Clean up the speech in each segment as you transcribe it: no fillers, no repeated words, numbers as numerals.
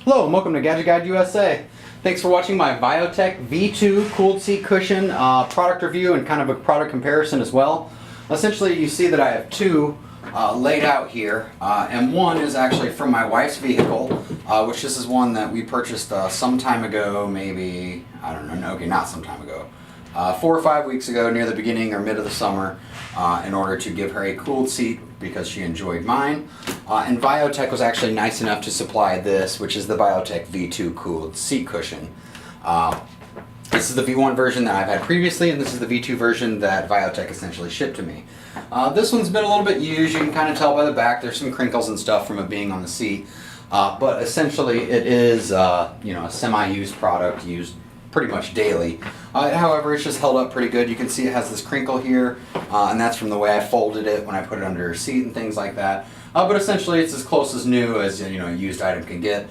Hello and welcome to GadgetGuideUSA. Thanks for watching my Biotech V2 cooled seat cushion product review and kind of a product comparison as well. Essentially you see that I have two laid out here and one is actually from my wife's vehicle, which this is one that we purchased some time ago, maybe, I don't know, okay, not some time ago. 4 or 5 weeks ago, near the beginning or mid of the summer, in order to give her a cooled seat because she enjoyed mine. And Biotech was actually nice enough to supply this, which is the Biotech V2 cooled seat cushion. This is the V1 version that I've had previously, and this is the V2 version that Biotech essentially shipped to me. This one's been a little bit used. You can kind of tell by the back. There's some crinkles and stuff from it being on the seat. But essentially it is a semi-used product used pretty much daily. However, it's just held up pretty good. You can see it has this crinkle here, and that's from the way I folded it when I put it under her seat and things like that. But essentially it's as close as new as a used item can get.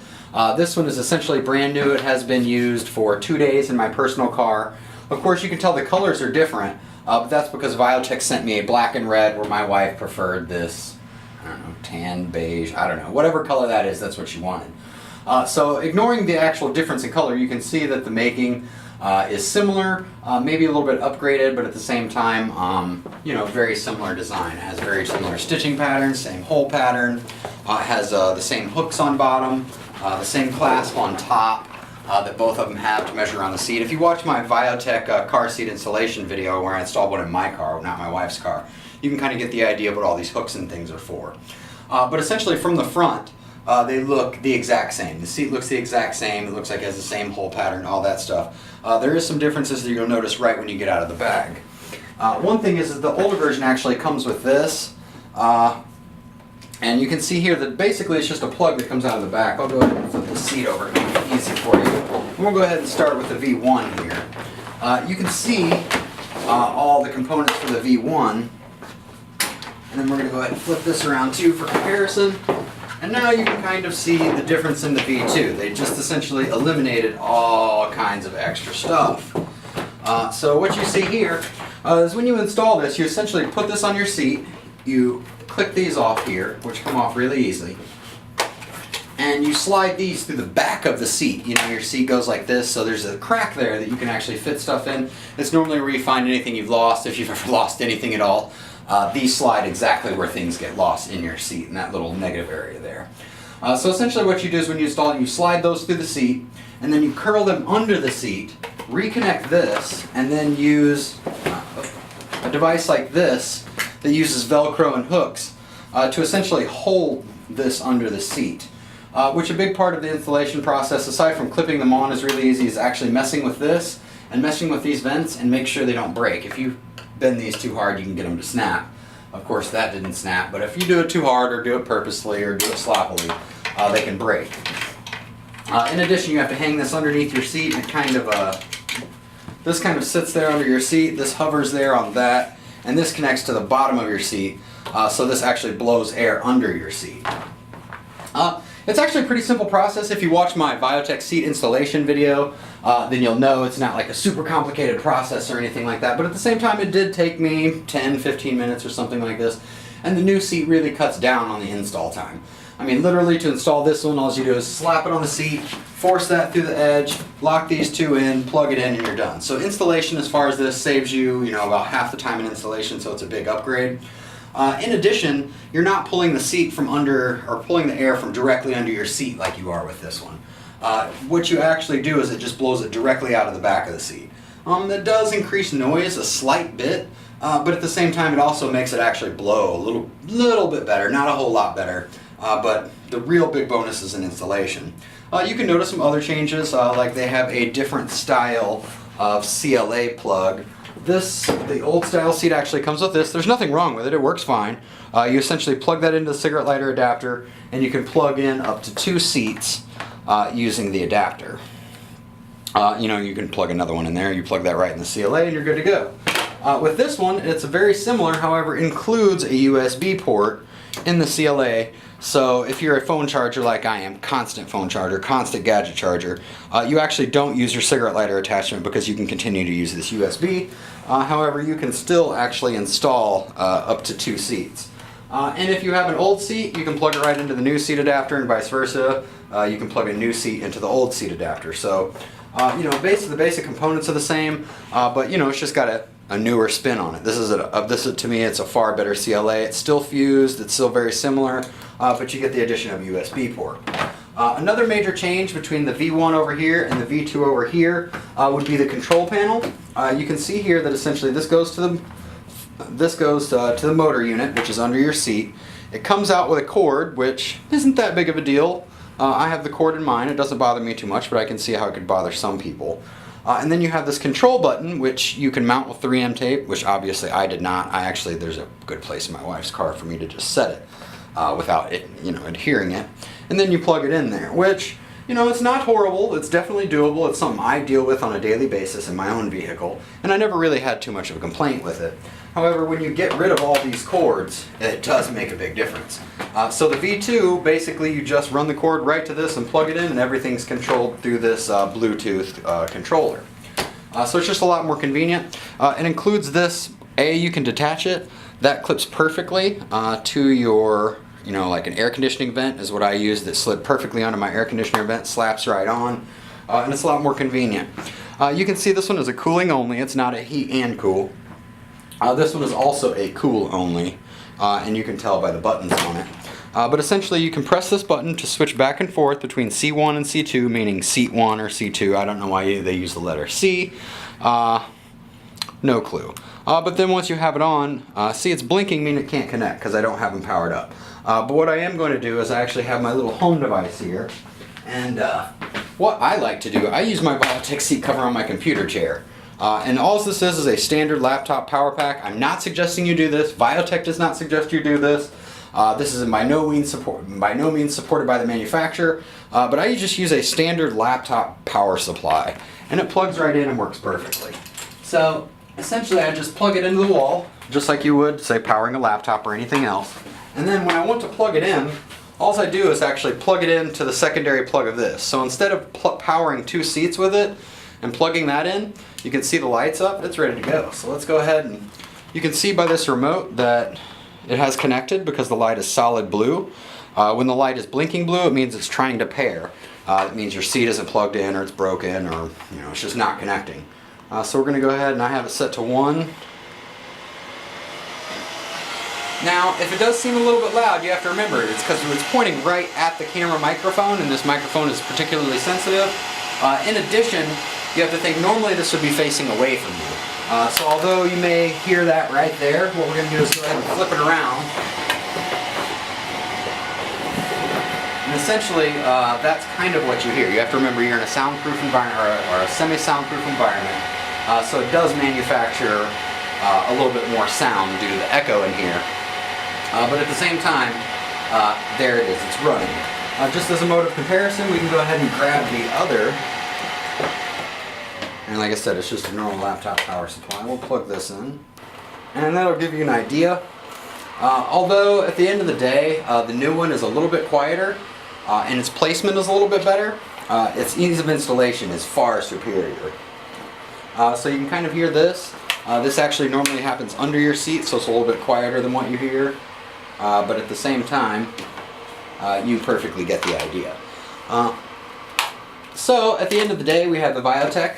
This one is essentially brand new. It has been used for 2 days in my personal car. Of course, you can tell the colors are different, but that's because Viotek sent me a black and red where my wife preferred this, I don't know, tan, beige, I don't know, whatever color that is, that's what she wanted. So ignoring the actual difference in color, you can see that the making is similar, maybe a little bit upgraded, but at the same time, very similar design. It has very similar stitching patterns, same hole pattern, has the same hooks on bottom, the same clasp on top that both of them have to measure on the seat. If you watch my Biotech car seat installation video where I installed one in my car, not my wife's car, you can kind of get the idea of what all these hooks and things are for. But essentially from the front, they look the exact same. The seat looks the exact same. It looks like it has the same hole pattern, all that stuff. There is some differences that you'll notice right when you get out of the bag. One thing is that the older version actually comes with this. And you can see here that basically it's just a plug that comes out of the back. I'll go ahead and flip the seat over to make it easy for you. And we'll go ahead and start with the V1 here. You can see all the components for the V1. And then we're going to go ahead and flip this around too for comparison. And now you can kind of see the difference in the V2. They just essentially eliminated all kinds of extra stuff. So what you see here is when you install this, you essentially put this on your seat, you click these off here, which come off really easily, and you slide these through the back of the seat. Your seat goes like this, so there's a crack there that you can actually fit stuff in. It's normally where you find anything you've lost, if you've ever lost anything at all. These slide exactly where things get lost in your seat, in that little negative area there. So essentially what you do is when you install it, you slide those through the seat, and then you curl them under the seat, reconnect this, and then use a device like this that uses Velcro and hooks to essentially hold this under the seat. Which a big part of the installation process, aside from clipping them on is really easy, is actually messing with this and messing with these vents and make sure they don't break. If you bend these too hard, you can get them to snap. Of course that didn't snap, but if you do it too hard or do it purposely or do it sloppily, they can break. In addition, you have to hang this underneath your seat, and this kind of sits there under your seat, this hovers there on that, and this connects to the bottom of your seat, so this actually blows air under your seat. It's actually a pretty simple process. If you watch my Biotech seat installation video, then you'll know it's not like a super complicated process or anything like that, but at the same time it did take me 10-15 minutes or something like this, and the new seat really cuts down on the install time. I mean, literally to install this one, all you do is slap it on the seat, force that through the edge, lock these two in, plug it in, and you're done. So installation as far as this saves you, about half the time in installation, so it's a big upgrade. In addition, you're not pulling the seat from under, or pulling the air from directly under your seat like you are with this one. What you actually do is it just blows it directly out of the back of the seat. That does increase noise a slight bit, but at the same time it also makes it actually blow a little bit better, not a whole lot better, but the real big bonus is in installation. You can notice some other changes, like they have a different style of CLA plug. The old style seat actually comes with this. There's nothing wrong with it, it works fine. You essentially plug that into the cigarette lighter adapter, and you can plug in up to 2 seats using the adapter. You can plug another one in there, you plug that right in the CLA, and you're good to go. With this one, it's very similar, however, includes a USB port in the CLA. So if you're a phone charger like I am, constant phone charger, constant gadget charger, you actually don't use your cigarette lighter attachment because you can continue to use this USB. However, you can still actually install up to 2 seats. And if you have an old seat, you can plug it right into the new seat adapter and vice versa. you can plug a new seat into the old seat adapter. So, you know, basically the basic components are the same, but you know, it's just got a newer spin on it. This is to me, it's a far better CLA. It's still fused, it's still very similar, but you get the addition of a USB port. Another major change between the V1 over here and the V2 over here would be the control panel. You can see here that essentially this goes to the motor unit, which is under your seat. It comes out with a cord, which isn't that big of a deal. I have the cord in mine. It doesn't bother me too much, but I can see how it could bother some people. And then you have this control button, which you can mount with 3M tape, which obviously I did not. There's a good place in my wife's car for me to just set it without it, you know, adhering it. And then you plug it in there, which, you know, it's not horrible. It's definitely doable. It's something I deal with on a daily basis in my own vehicle, and I never really had too much of a complaint with it. However, when you get rid of all these cords, it does make a big difference. So the V2, basically you just run the cord right to this and plug it in, and everything's controlled through this Bluetooth controller. So it's just a lot more convenient. It includes this, you can detach it. That clips perfectly to your, you know, like an air conditioning vent is what I use, that slid perfectly onto my air conditioner vent, slaps right on, and it's a lot more convenient. You can see this one is a cooling only, it's not a heat and cool. This one is also a cool only, and you can tell by the buttons on it. But essentially you can press this button to switch back and forth between C1 and C2, meaning seat 1 or C2. I don't know why they use the letter C. No clue. But then once you have it on, see it's blinking, meaning it can't connect because I don't have them powered up. But what I am going to do is I actually have my little home device here. And what I like to do, I use my Biotech seat cover on my computer chair. And all this is a standard laptop power pack. I'm not suggesting you do this. Biotech does not suggest you do this. This is by no means supported by the manufacturer. But I just use a standard laptop power supply. And it plugs right in and works perfectly. So essentially I just plug it into the wall, just like you would, say, powering a laptop or anything else. And then when I want to plug it in, all I do is actually plug it into the secondary plug of this. So instead of powering 2 seats with it and plugging that in, you can see the lights up, it's ready to go. So let's go ahead, and you can see by this remote that it has connected because the light is solid blue. When the light is blinking blue, it means it's trying to pair. It means your seat isn't plugged in, or it's broken, or you know, it's just not connecting. So we're going to go ahead, and I have it set to 1. Now, if it does seem a little bit loud, you have to remember it's because it's pointing right at the camera microphone, and this microphone is particularly sensitive. In addition, you have to think normally this would be facing away from you. So although you may hear that right there, what we're going to do is go ahead and flip it around. And essentially, that's kind of what you hear. You have to remember you're in a soundproof environment, or a semi-soundproof environment. So it does manufacture a little bit more sound due to the echo in here. But at the same time, there it is, it's running. Just as a mode of comparison, we can go ahead and grab the other. And like I said, it's just a normal laptop power supply. We'll plug this in. And that'll give you an idea. Although at the end of the day, the new one is a little bit quieter, and its placement is a little bit better. Its ease of installation is far superior. So you can kind of hear this. This actually normally happens under your seat, so it's a little bit quieter than what you hear. But at the same time, you perfectly get the idea. So at the end of the day, we have the Biotech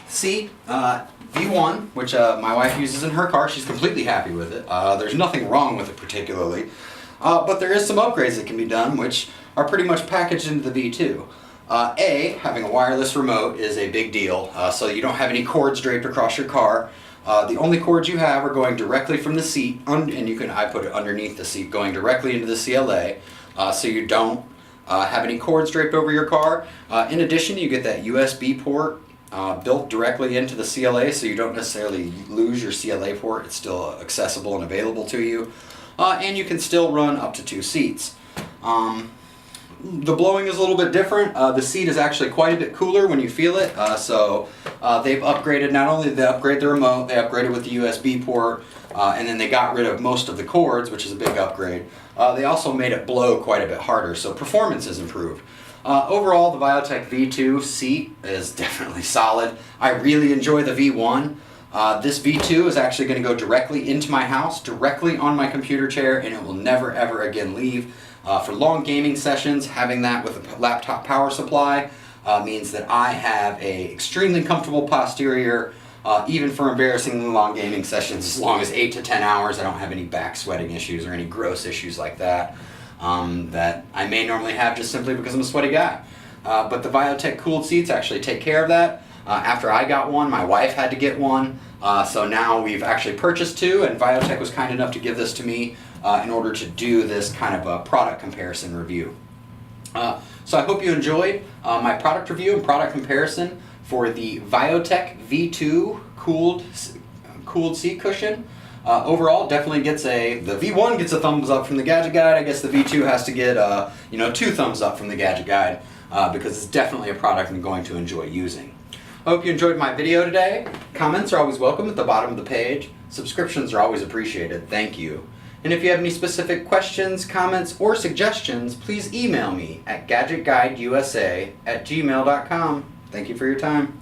seat, V1, which my wife uses in her car. She's completely happy with it. There's nothing wrong with it particularly. But there is some upgrades that can be done, which are pretty much packaged into the V2. Having a wireless remote is a big deal, so you don't have any cords draped across your car. The only cords you have are going directly from the seat, and I put it underneath the seat, going directly into the CLA, so you don't have any cords draped over your car. In addition, you get that USB port built directly into the CLA, so you don't necessarily lose your CLA port. It's still accessible and available to you. And you can still run up to 2 seats. The blowing is a little bit different. The seat is actually quite a bit cooler when you feel it. So they've upgraded, not only did they upgrade the remote, they upgraded with the USB port, and then they got rid of most of the cords, which is a big upgrade. They also made it blow quite a bit harder, so performance is improved. Overall, the Biotech V2 seat is definitely solid. I really enjoy the V1. This V2 is actually going to go directly into my house, directly on my computer chair, and it will never ever again leave. For long gaming sessions, having that with a laptop power supply means that I have a extremely comfortable posterior, even for embarrassingly long gaming sessions, as long as 8 to 10 hours. I don't have any back sweating issues or any gross issues like that that I may normally have just simply because I'm a sweaty guy. But the Biotech cooled seats actually take care of that. After I got one, my wife had to get one, so now we've actually purchased two, and Biotech was kind enough to give this to me in order to do this kind of a product comparison review. So I hope you enjoyed my product review and product comparison for the Viotek V2 cooled seat cushion. Overall, definitely gets the V1 gets a thumbs up from the Gadget Guide. I guess the V2 has to get 2 thumbs up from the Gadget Guide because it's definitely a product I'm going to enjoy using. I hope you enjoyed my video today. Comments are always welcome at the bottom of the page. Subscriptions are always appreciated. Thank you. And if you have any specific questions, comments, or suggestions, please email me at GadgetGuideUSA@gmail.com. Thank you for your time.